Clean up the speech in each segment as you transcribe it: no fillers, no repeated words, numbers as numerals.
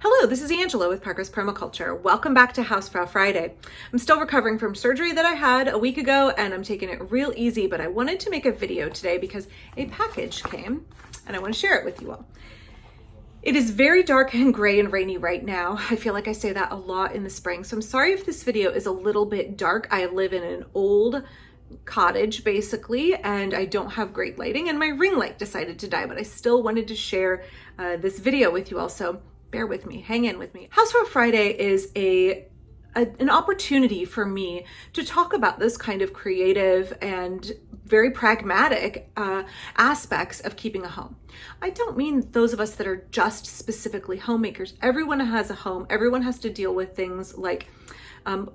Hello, this is Angela with Parker's Permaculture. Welcome back to Hausfrau Friday. I'm still recovering from surgery that I had a week ago and I'm taking it real easy, but I wanted to make a video today because a package came and I want to share it with you all. It is very dark and gray and rainy right now. I feel like I say that a lot in the spring, so I'm sorry if this video is a little bit dark. I live in an old cottage basically, and I don't have great lighting and my ring light decided to die, but I still wanted to share this video with you all, so bear with me, hang in with me. Hausfrau Friday is an opportunity for me to talk about this kind of creative and very pragmatic aspects of keeping a home. I don't mean those of us that are just specifically homemakers. Everyone has a home. Everyone has to deal with things like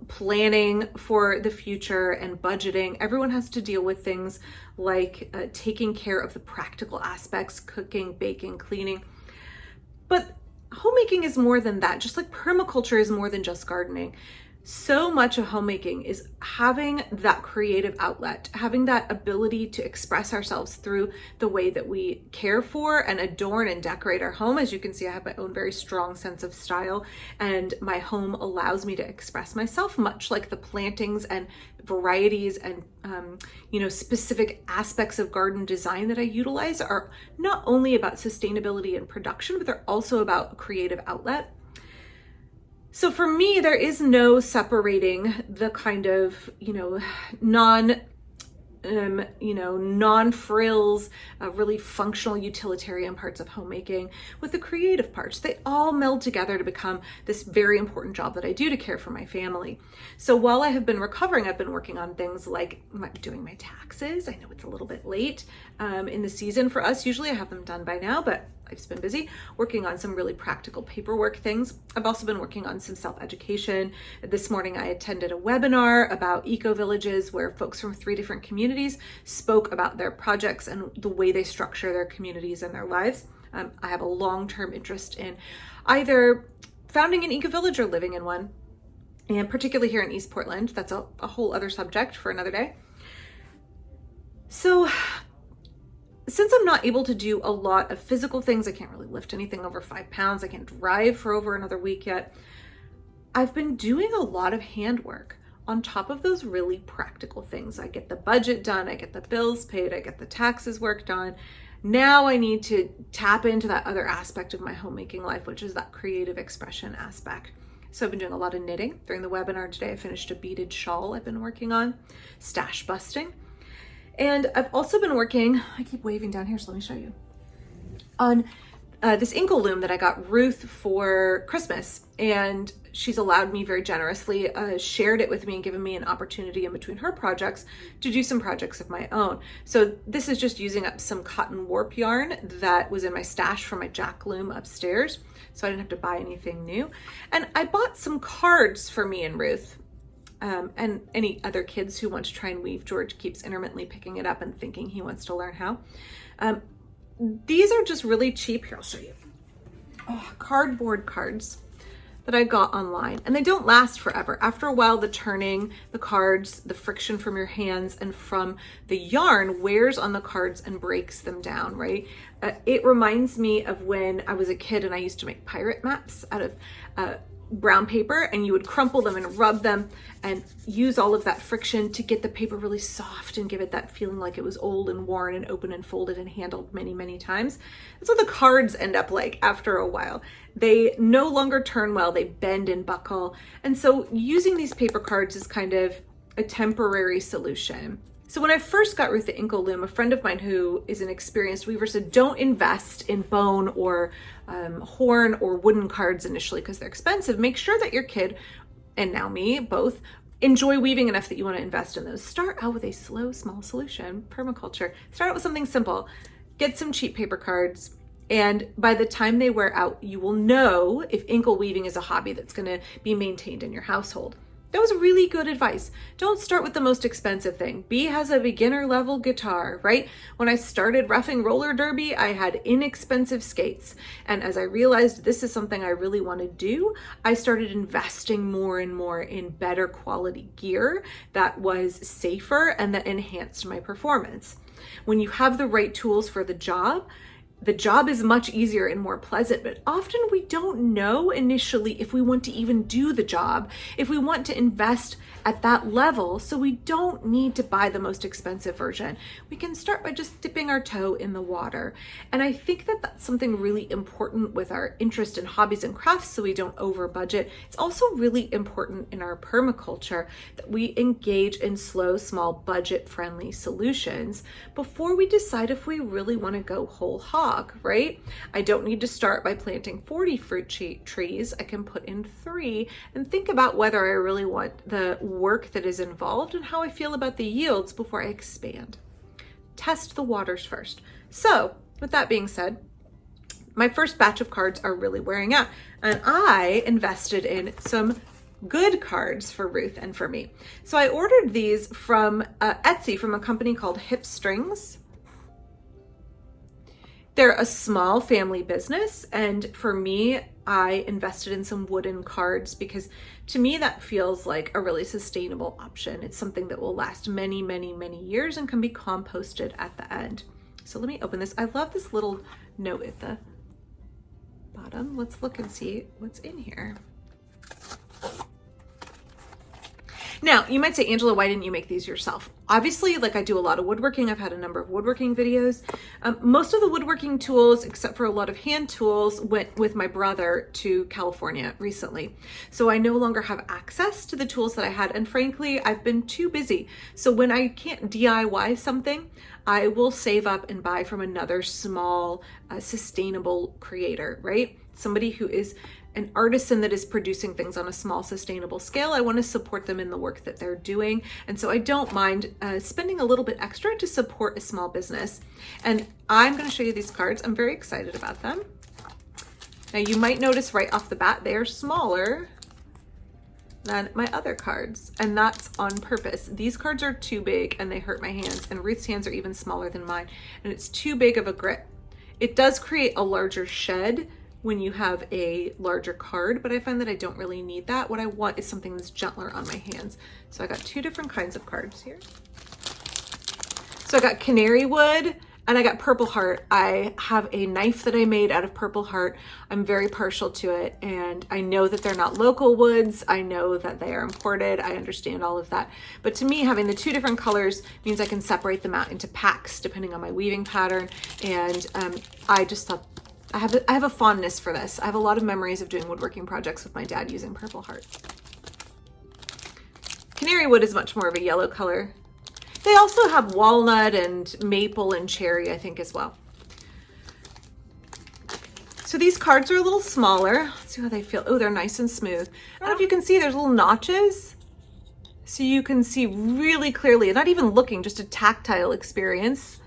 planning for the future and budgeting. Everyone has to deal with things like taking care of the practical aspects, cooking, baking, cleaning. But homemaking is more than that. Just like permaculture is more than just gardening. So much of homemaking is having that creative outlet, having that ability to express ourselves through the way that we care for and adorn and decorate our home. As you can see, I have my own very strong sense of style, and my home allows me to express myself, much like the plantings and varieties and specific aspects of garden design that I utilize are not only about sustainability and production, but they're also about creative outlet. So for me, there is no separating the kind of, non-frills, really functional utilitarian parts of homemaking with the creative parts. They all meld together to become this very important job that I do to care for my family. So while I have been recovering, I've been working on things like doing my taxes. I know it's a little bit late in the season for us. Usually I have them done by now, but I've just been busy working on some really practical paperwork things. I've also been working on some self-education. This morning I attended a webinar about eco-villages where folks from 3 different communities spoke about their projects and the way they structure their communities and their lives. I have a long-term interest in either founding an eco-village or living in one, and particularly here in East Portland. That's a whole other subject for another day. So since I'm not able to do a lot of physical things, I can't really lift anything over 5 pounds, I can't drive for over another week yet, I've been doing a lot of handwork on top of those really practical things. I get the budget done, I get the bills paid, I get the taxes worked on. Now I need to tap into that other aspect of my homemaking life, which is that creative expression aspect. So I've been doing a lot of knitting. During the webinar today, I finished a beaded shawl I've been working on, stash busting. And I've also been working, I keep waving down here, so let me show you, on this inkle loom that I got Ruth for Christmas. And she's allowed me very generously, shared it with me and given me an opportunity in between her projects to do some projects of my own. So this is just using up some cotton warp yarn that was in my stash from my jack loom upstairs. So I didn't have to buy anything new. And I bought some cards for me and Ruth. And any other kids who want to try and weave. George keeps intermittently picking it up and thinking he wants to learn how. These are just really cheap. Here, I'll show you. Cardboard cards that I got online, and they don't last forever. After a while, the turning, the cards, the friction from your hands and from the yarn wears on the cards and breaks them down, right? It reminds me of when I was a kid and I used to make pirate maps out of brown paper, and you would crumple them and rub them and use all of that friction to get the paper really soft and give it that feeling like it was old and worn and open and folded and handled many, many times. That's what the cards end up like after a while. They no longer turn well, they bend and buckle. And so using these paper cards is kind of a temporary solution. So when I first got Ruth the Inkle Loom, a friend of mine who is an experienced weaver said, don't invest in bone or horn or wooden cards initially because they're expensive. Make sure that your kid, and now me, both, enjoy weaving enough that you want to invest in those. Start out with a slow, small solution, permaculture. Start out with something simple. Get some cheap paper cards, and by the time they wear out, you will know if inkle weaving is a hobby that's going to be maintained in your household. That was really good advice. Don't start with the most expensive thing. B has a beginner level guitar, right? When I started roughing roller derby, I had inexpensive skates. And as I realized this is something I really want to do, I started investing more and more in better quality gear that was safer and that enhanced my performance. When you have the right tools for the job, the job is much easier and more pleasant, but often we don't know initially if we want to even do the job, if we want to invest at that level. So we don't need to buy the most expensive version. We can start by just dipping our toe in the water. And I think that that's something really important with our interest in hobbies and crafts, so we don't over budget. It's also really important in our permaculture that we engage in slow, small, budget-friendly solutions before we decide if we really want to go whole hog, right? I don't need to start by planting 40 fruit trees. I can put in 3 and think about whether I really want the work that is involved and how I feel about the yields before I expand. Test the waters first. So with that being said, my first batch of cards are really wearing out, and I invested in some good cards for Ruth and for me. So I ordered these from Etsy from a company called Hip Strings. They're a small family business, and for me, I invested in some wooden cards because to me that feels like a really sustainable option. It's something that will last many, many, many years and can be composted at the end. So let me open this. I love this little note at the bottom. Let's look and see what's in here. Now, you might say, Angela, why didn't you make these yourself? Obviously, like I do a lot of woodworking. I've had a number of woodworking videos. Most of the woodworking tools, except for a lot of hand tools, went with my brother to California recently. So I no longer have access to the tools that I had. And frankly, I've been too busy. So when I can't DIY something, I will save up and buy from another small, sustainable creator, right? Somebody who is an artisan that is producing things on a small, sustainable scale. I want to support them in the work that they're doing. And so I don't mind spending a little bit extra to support a small business. And I'm going to show you these cards. I'm very excited about them. Now you might notice right off the bat, they are smaller than my other cards. And that's on purpose. These cards are too big and they hurt my hands. And Ruth's hands are even smaller than mine. And it's too big of a grip. It does create a larger shed when you have a larger card, but I find that I don't really need that. What I want is something that's gentler on my hands. So I got 2 different kinds of cards here. So I got canary wood and I got purple heart. I have a knife that I made out of purple heart. I'm very partial to it, and I know that they're not local woods. I know that they are imported. I understand all of that. But to me, having the 2 different colors means I can separate them out into packs depending on my weaving pattern. And I just thought, I have a fondness for this. I have a lot of memories of doing woodworking projects with my dad using purple heart. Canary wood is much more of a yellow color. They also have walnut and maple and cherry, I think, as well. So these cards are a little smaller. Let's see how they feel. Oh, they're nice and smooth. I don't know if you can see, there's little notches. So you can see really clearly, not even looking, just a tactile experience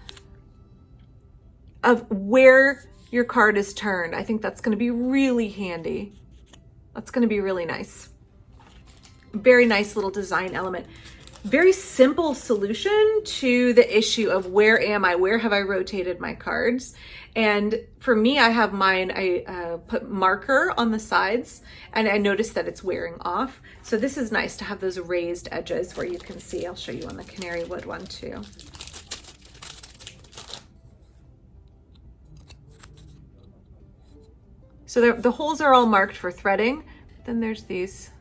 of where your card is turned. I think that's going to be really handy. That's going to be really nice. Very nice little design element. Very simple solution to the issue of where am I? Where have I rotated my cards? And for me, I have mine, I put marker on the sides and I noticed that it's wearing off. So this is nice to have those raised edges where you can see. I'll show you on the canary wood one too. So the holes are all marked for threading. Then there's these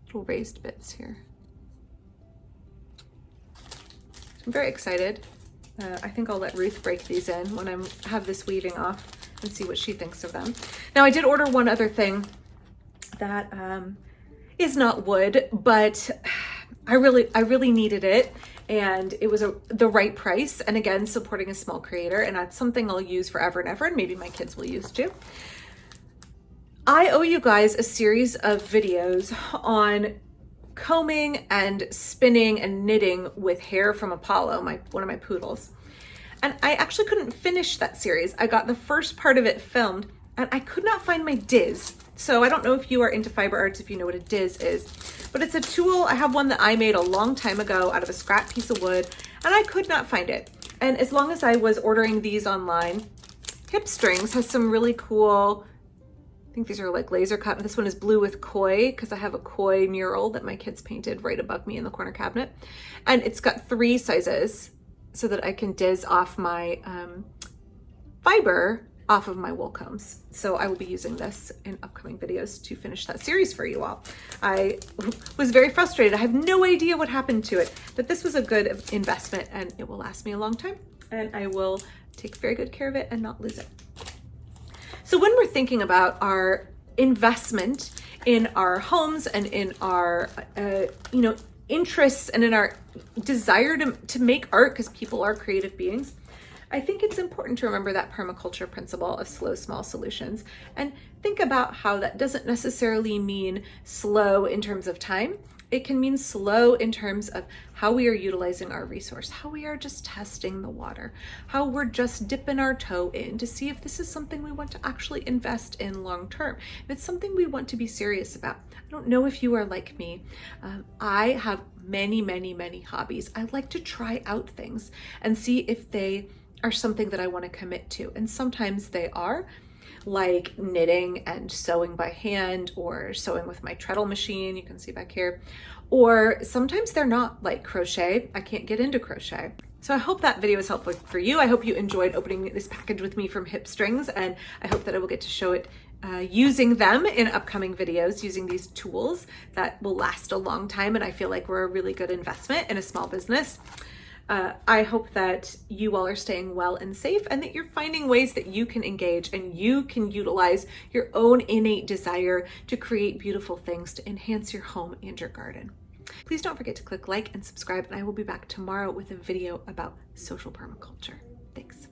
little raised bits here. I'm very excited. I think I'll let Ruth break these in when I have this weaving off and see what she thinks of them. Now I did order one other thing that is not wood, but I really needed it. And it was the right price. And again, supporting a small creator. And that's something I'll use forever and ever. And maybe my kids will use too. I owe you guys a series of videos on combing and spinning and knitting with hair from Apollo, one of my poodles. And I actually couldn't finish that series. I got the first part of it filmed and I could not find my Diz. So I don't know if you are into fiber arts, if you know what a Diz is, but it's a tool. I have one that I made a long time ago out of a scrap piece of wood and I could not find it. And as long as I was ordering these online, Hip Strings has some really cool, I think these are like laser cut. This one is blue with koi because I have a koi mural that my kids painted right above me in the corner cabinet. And it's got 3 sizes. so that I can diz off my fiber off of my wool combs. So I will be using this in upcoming videos to finish that series for you all. I was very frustrated. I have no idea what happened to it, but this was a good investment and it will last me a long time, and I will take very good care of it and not lose it. So when we're thinking about our investment in our homes and in our, interests and in our desire to make art, because people are creative beings, I think it's important to remember that permaculture principle of slow, small solutions, and think about how that doesn't necessarily mean slow in terms of time. It can mean slow in terms of how we are utilizing our resource, how we are just testing the water, how we're just dipping our toe in to see if this is something we want to actually invest in long term, if it's something we want to be serious about. I don't know if you are like me. I have many, many, many hobbies. I like to try out things and see if they are something that I want to commit to. And sometimes they are, like knitting and sewing by hand, or sewing with my treadle machine, you can see back here. Or sometimes they're not, like crochet. I can't get into crochet. So I hope that video was helpful for you. I hope you enjoyed opening this package with me from Hip Strings, and I hope that I will get to show it using them in upcoming videos, using these tools that will last a long time. And I feel like we're a really good investment in a small business. I hope that you all are staying well and safe, and that you're finding ways that you can engage and you can utilize your own innate desire to create beautiful things to enhance your home and your garden. Please don't forget to click like and subscribe, and I will be back tomorrow with a video about social permaculture. Thanks.